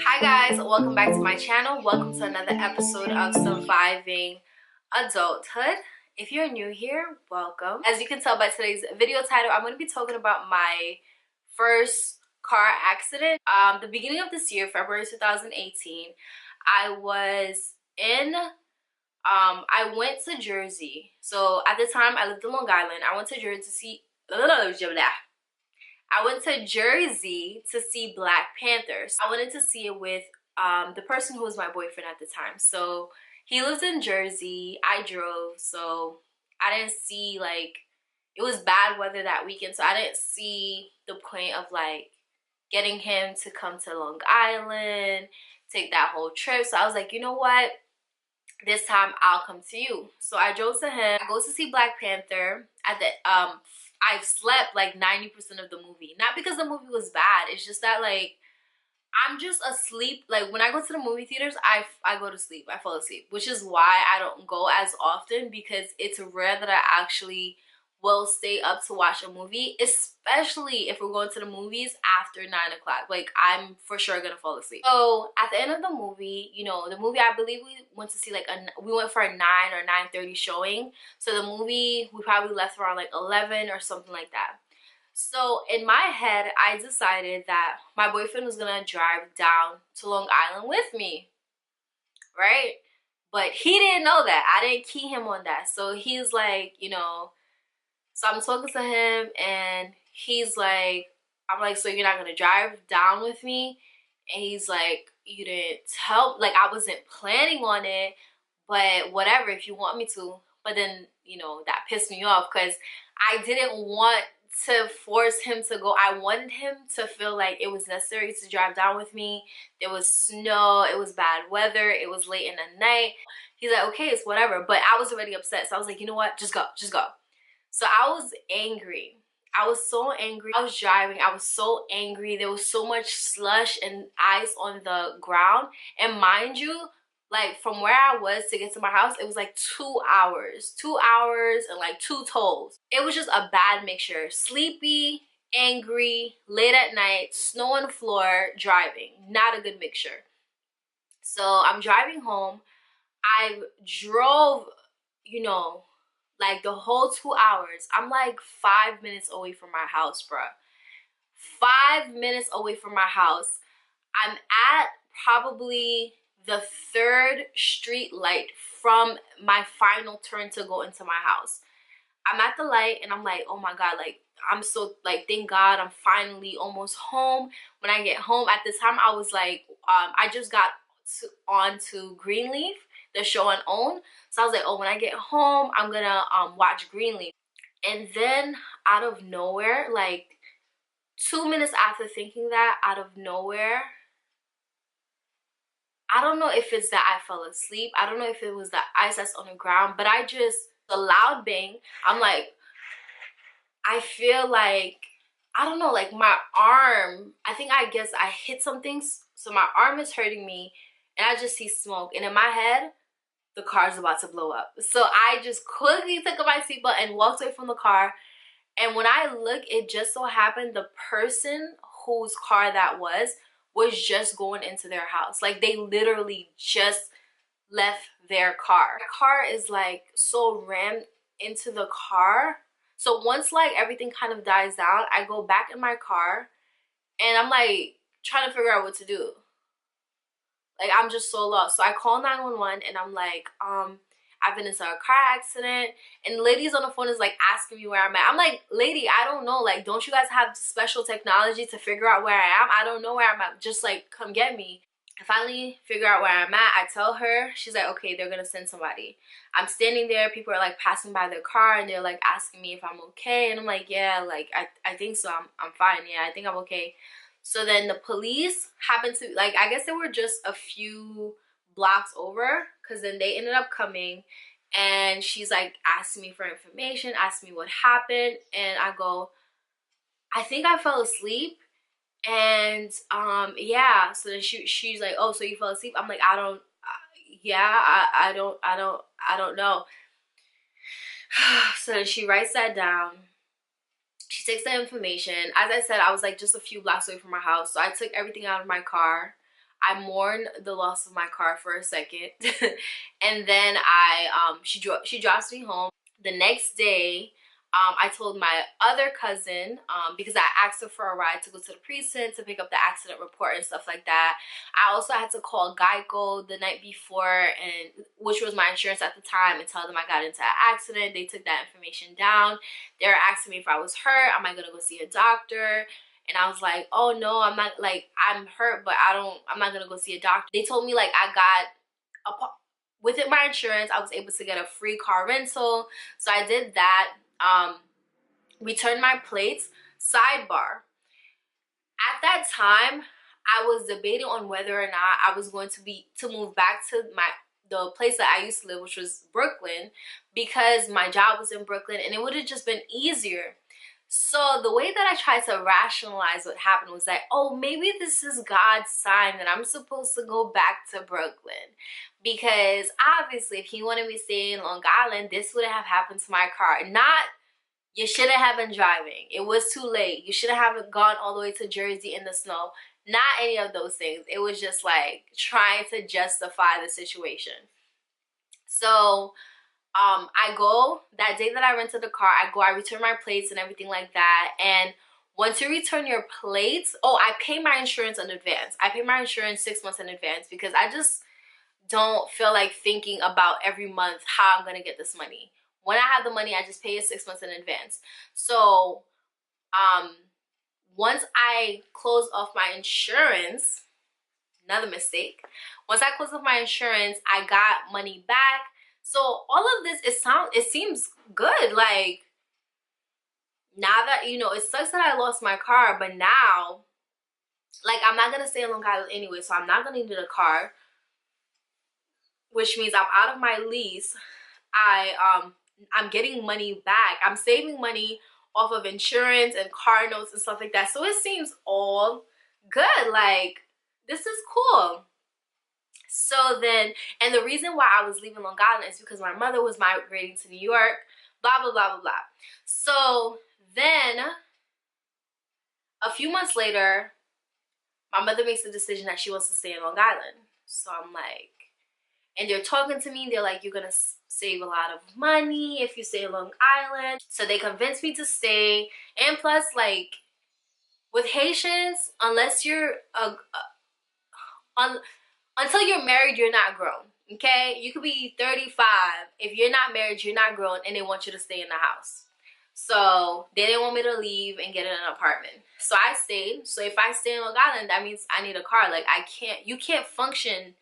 Hi guys, welcome back to my channel. Welcome to another episode of Surviving Adulthood. If you're new here, welcome. As you can tell by today's video title, I'm going to be talking about my first car accident. The beginning of this year, February 2018, I went to Jersey. So at the time I lived in Long Island. I went to Jersey to see Black Panthers. I wanted to see it with the person who was my boyfriend at the time. So he lives in Jersey. I drove, so I didn't see, like, it was bad weather that weekend, so I didn't see the point of like getting him to come to Long Island, take that whole trip. So I was like, you know what? This time I'll come to you. So I drove to him. I go to see Black Panther. At the I slept like 90% of the movie. Not because the movie was bad. It's just that, like, I'm just asleep. Like, when I go to the movie theaters, I go to sleep. I fall asleep, which is why I don't go as often, because it's rare that I actually will stay up to watch a movie, especially if we're going to the movies after 9 o'clock. Like, I'm for sure gonna fall asleep. So at the end of the movie, you know, the movie, I believe we went to see like we went for a 9 or 9:30 showing. So the movie, we probably left around like 11 or something like that. So in my head, I decided that my boyfriend was gonna drive down to Long Island with me, right? But he didn't know that. I didn't key him on that. So he's like, you know, so I'm talking to him and he's like, I'm like, so you're not gonna drive down with me? And he's like, you didn't tell, like, I wasn't planning on it, but whatever, if you want me to. But then, you know, that pissed me off because I didn't want to force him to go. I wanted him to feel like it was necessary to drive down with me. There was snow, it was bad weather, it was late in the night. He's like, okay, it's whatever. But I was already upset, so I was like, you know what, just go, just go. So I was angry. I was so angry. I was driving. I was so angry. There was so much slush and ice on the ground. And mind you, like, from where I was to get to my house, it was like 2 hours. 2 hours and like 2 tolls. It was just a bad mixture. Sleepy, angry, late at night, snow on the floor, driving. Not a good mixture. So I'm driving home. I drove, you know, like the whole 2 hours. I'm like 5 minutes away from my house, bruh. 5 minutes away from my house. I'm at probably the 3rd street light from my final turn to go into my house. I'm at the light and I'm like, oh my God, like, I'm so, like, thank God I'm finally almost home. When I get home, at the time I was like, I just got onto Greenleaf, the show on OWN. So I was like, oh, when I get home, I'm gonna watch Greenleaf. And then out of nowhere, like 2 minutes after thinking that, out of nowhere, I don't know if it's that I fell asleep. I don't know if it was the ice that's on the ground, but a loud bang. I'm like, I feel like, I don't know, like my arm, I guess I hit something. So my arm is hurting me and I just see smoke. And in my head, the car's about to blow up. So I just quickly took off my seatbelt and walked away from the car. And when I look, it just so happened the person whose car that was just going into their house. Like, they literally just left their car. My car is like so rammed into the car. So once like everything kind of dies down, I go back in my car and I'm like trying to figure out what to do. Like, I'm just so lost. So I call 911 and I'm like, I've been into a car accident. And the ladies on the phone is like asking me where I'm at. I'm like, lady, I don't know. Like, don't you guys have special technology to figure out where I am? I don't know where I'm at. Just like, come get me. I finally figure out where I'm at. I tell her. She's like, okay, they're gonna send somebody. I'm standing there. People are like passing by their car and they're like asking me if I'm okay. And I'm like, yeah, like I think so. I'm fine. Yeah, I think I'm okay. So then the police happened to, like, I guess they were just a few blocks over, because then they ended up coming and she's like asking me for information, asking me what happened. And I go, I think I fell asleep. And yeah, so then she's like, oh, so you fell asleep? I'm like, I don't, yeah, I don't know. So then she writes that down. She takes the information. As I said, I was like just a few blocks away from my house. So I took everything out of my car. I mourned the loss of my car for a second. And then she drops me home. The next day, I told my other cousin, because I asked her for a ride to go to the precinct to pick up the accident report and stuff like that. I also had to call Geico the night before, and which was my insurance at the time, and tell them I got into an accident. They took that information down. They were asking me if I was hurt. Am I gonna go see a doctor? And I was like, oh no, I'm not, like, I'm hurt, but I'm not gonna go see a doctor. They told me like I got with it, my insurance, I was able to get a free car rental. So I did that. Returned my plates. Sidebar, at that time I was debating on whether or not I was going to move back to the place that I used to live, which was Brooklyn, because my job was in Brooklyn and it would have just been easier. So the way that I tried to rationalize what happened was that, oh, maybe this is God's sign that I'm supposed to go back to Brooklyn. Because obviously if he wanted me to stay in Long Island, this would have happened to my car. Not, you shouldn't have been driving. It was too late. You shouldn't have gone all the way to Jersey in the snow. Not any of those things. It was just like trying to justify the situation. So I go, that day that I rented the car, I return my plates and everything like that. And once you return your plates, oh, I pay my insurance in advance. I pay my insurance 6 months in advance because I just don't feel like thinking about every month how I'm gonna get this money. When I have the money, I just pay it 6 months in advance. So once I close off my insurance, another mistake. Once I closed off my insurance, I got money back. So all of this, it seems good. Like, now that, you know, it sucks that I lost my car, but now, like, I'm not gonna stay in Long Island anyway, so I'm not gonna need a car, which means I'm out of my lease. I'm getting money back. I'm saving money off of insurance and car notes and stuff like that. So it seems all good. Like, this is cool. So then, and the reason why I was leaving Long Island is because my mother was migrating to New York, blah, blah, blah, blah, blah. So then, a few months later, my mother makes the decision that she wants to stay in Long Island. So I'm like, and they're talking to me, they're like, you're gonna save a lot of money if you stay in Long Island. So they convinced me to stay. And plus, like, with Haitians, unless you're until you're married, you're not grown. Okay, you could be 35. If you're not married, you're not grown, and they want you to stay in the house. So they didn't want me to leave and get in an apartment. So I stayed. So if I stay in Long Island, that means I need a car. Like, you can't function.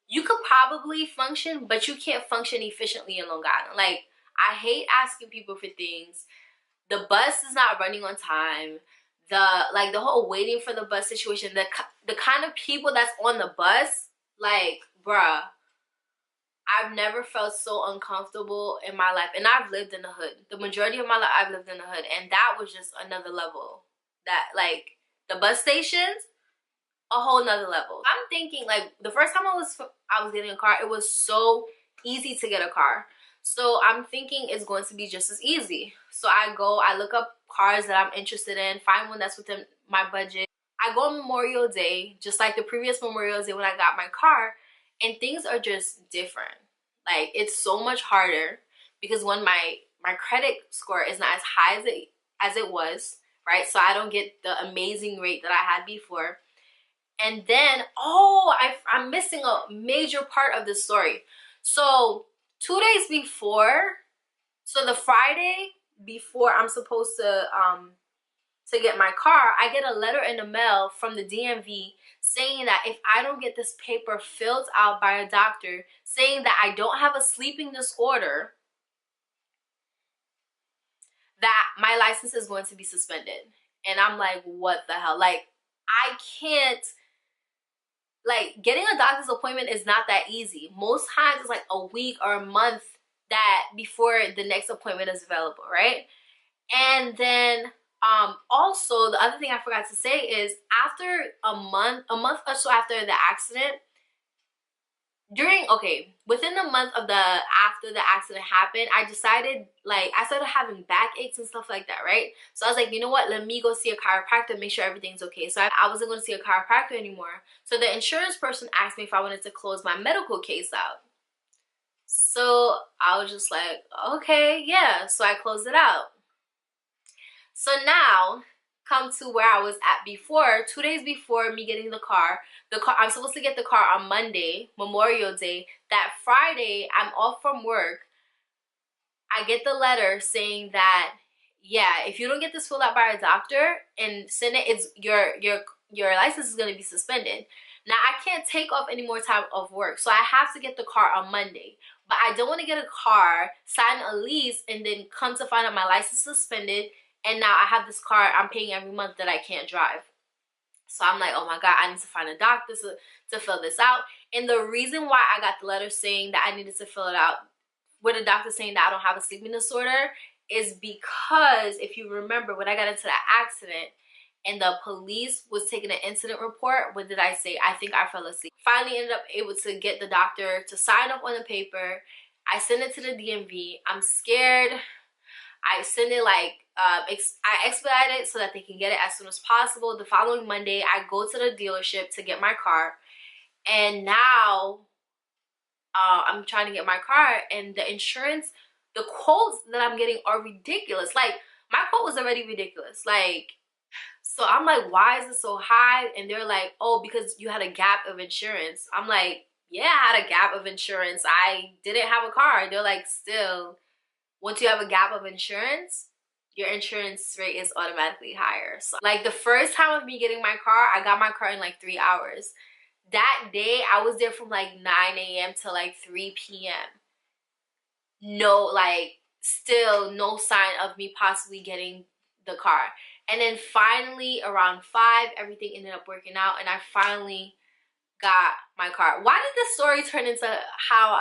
You could probably function, but you can't function efficiently in Long Island. Like, I hate asking people for things. The bus is not running on time. The whole waiting for the bus situation, the kind of people that's on the bus, like, bruh, I've never felt so uncomfortable in my life. And I've lived in the hood. The majority of my life, I've lived in the hood. And that was just another level. That, like, the bus stations, a whole nother level. I'm thinking, like, the first time I was getting a car, it was so easy to get a car. So I'm thinking it's going to be just as easy. So I look up cars that I'm interested in, find one that's within my budget. I go on Memorial Day, just like the previous Memorial Day when I got my car, and things are just different. Like, it's so much harder because when my credit score is not as high as it was, right? So I don't get the amazing rate that I had before. And then, oh, I'm missing a major part of the story. So 2 days before, so the Friday before I'm supposed to get my car, I get a letter in the mail from the DMV saying that if I don't get this paper filled out by a doctor saying that I don't have a sleeping disorder, that my license is going to be suspended. And I'm like, what the hell? Like, I can't, like, getting a doctor's appointment is not that easy. Most times it's like a week or a month that before the next appointment is available, right? And then also the other thing I forgot to say is after a month or so after the accident, within the month of the after the accident happened, I decided, like, I started having backaches and stuff like that, right? So I was like, you know what, let me go see a chiropractor, make sure everything's okay. So I wasn't going to see a chiropractor anymore. So the insurance person asked me if I wanted to close my medical case out. So I was just like, okay, yeah. So I closed it out. So now, come to where I was at before. 2 days before me getting the car, I'm supposed to get the car on Monday, Memorial Day. That Friday, I'm off from work. I get the letter saying that, yeah, if you don't get this filled out by a doctor and send it, it's your license is gonna be suspended. Now I can't take off any more time of work, so I have to get the car on Monday. But I don't want to get a car, sign a lease, and then come to find out my license suspended, and now I have this car I'm paying every month that I can't drive. So I'm like, oh my God, I need to find a doctor to fill this out. And the reason why I got the letter saying that I needed to fill it out with a doctor saying that I don't have a sleeping disorder is because, if you remember, when I got into that accident and the police was taking an incident report, what did I say? I think I fell asleep. Finally ended up able to get the doctor to sign off on the paper. I sent it to the DMV. I'm scared. I send it like, I expedite it so that they can get it as soon as possible. The following Monday, I go to the dealership to get my car. And now I'm trying to get my car, and the insurance, the quotes that I'm getting are ridiculous. Like, my quote was already ridiculous. Like, so I'm like, why is it so high? And they're like, oh, because you had a gap of insurance. I'm like, yeah, I had a gap of insurance. I didn't have a car. They're like, still, once you have a gap of insurance, your insurance rate is automatically higher. So, like, the first time of me getting my car, I got my car in like 3 hours. That day, I was there from like 9 a.m. to like 3 p.m. No, like, still no sign of me possibly getting the car. And then finally, around 5, everything ended up working out, and I finally got my car. Why did this story turn into how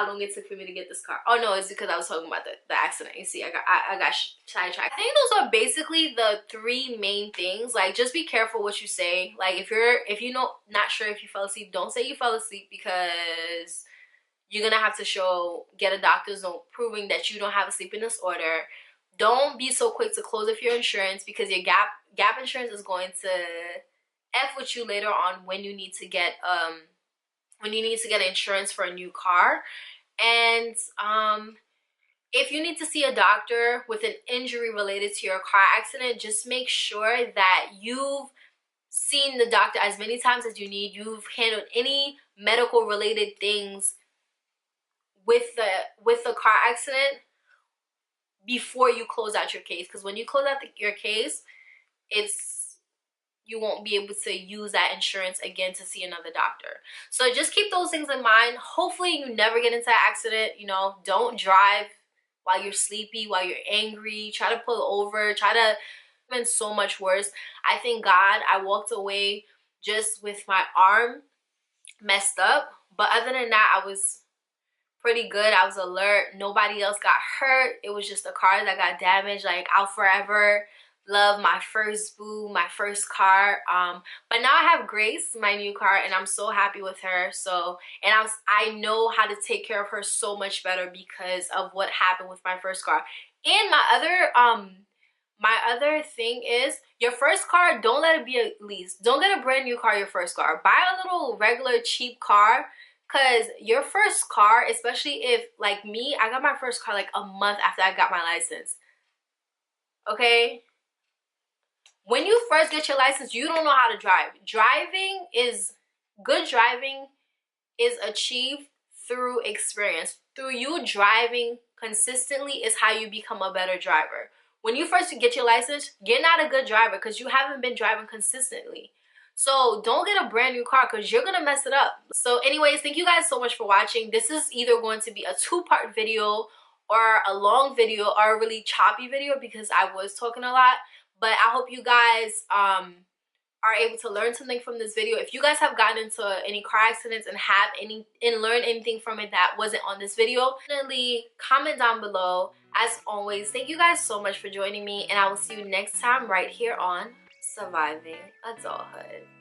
long it took for me to get this car? Oh no, it's because I was talking about the accident. You see, I got sidetracked. I think those are basically the 3 main things. Like, just be careful what you say. Like, if you know, not sure if you fell asleep, don't say you fell asleep, because you're gonna have to get a doctor's note proving that you don't have a sleeping disorder. Don't be so quick to close off your insurance, because your gap insurance is going to F with you later on when you need to get insurance for a new car. And if you need to see a doctor with an injury related to your car accident, just make sure that you've seen the doctor as many times as you need. You've handled any medical related things with the car accident before you close out your case, because when you close out your case, you won't be able to use that insurance again to see another doctor. So just keep those things in mind. Hopefully you never get into an accident. You know, don't drive while you're sleepy, while you're angry. Try to pull over. Been so much worse. I thank God I walked away just with my arm messed up, but other than that, I was pretty good. I was alert. Nobody else got hurt. It was just the car that got damaged. Like, I'll forever love my first boo, my first car. But now I have Grace, my new car, and I'm so happy with her. So, and I know how to take care of her so much better because of what happened with my first car. And my other thing is, your first car, don't let it be a lease. Don't get a brand new car your first car. Buy a little regular cheap car, because your first car, especially if, like me, I got my first car like a month after I got my license. Okay? When you first get your license, you don't know how to drive. Good driving is achieved through experience. Through you driving consistently is how you become a better driver. When you first get your license, you're not a good driver because you haven't been driving consistently. So don't get a brand new car because you're gonna mess it up. So anyways, thank you guys so much for watching. This is either going to be a 2-part video or a long video or a really choppy video because I was talking a lot. But I hope you guys are able to learn something from this video. If you guys have gotten into any car accidents and learned anything from it that wasn't on this video, definitely comment down below. As always, thank you guys so much for joining me, and I will see you next time right here on Surviving Adulthood.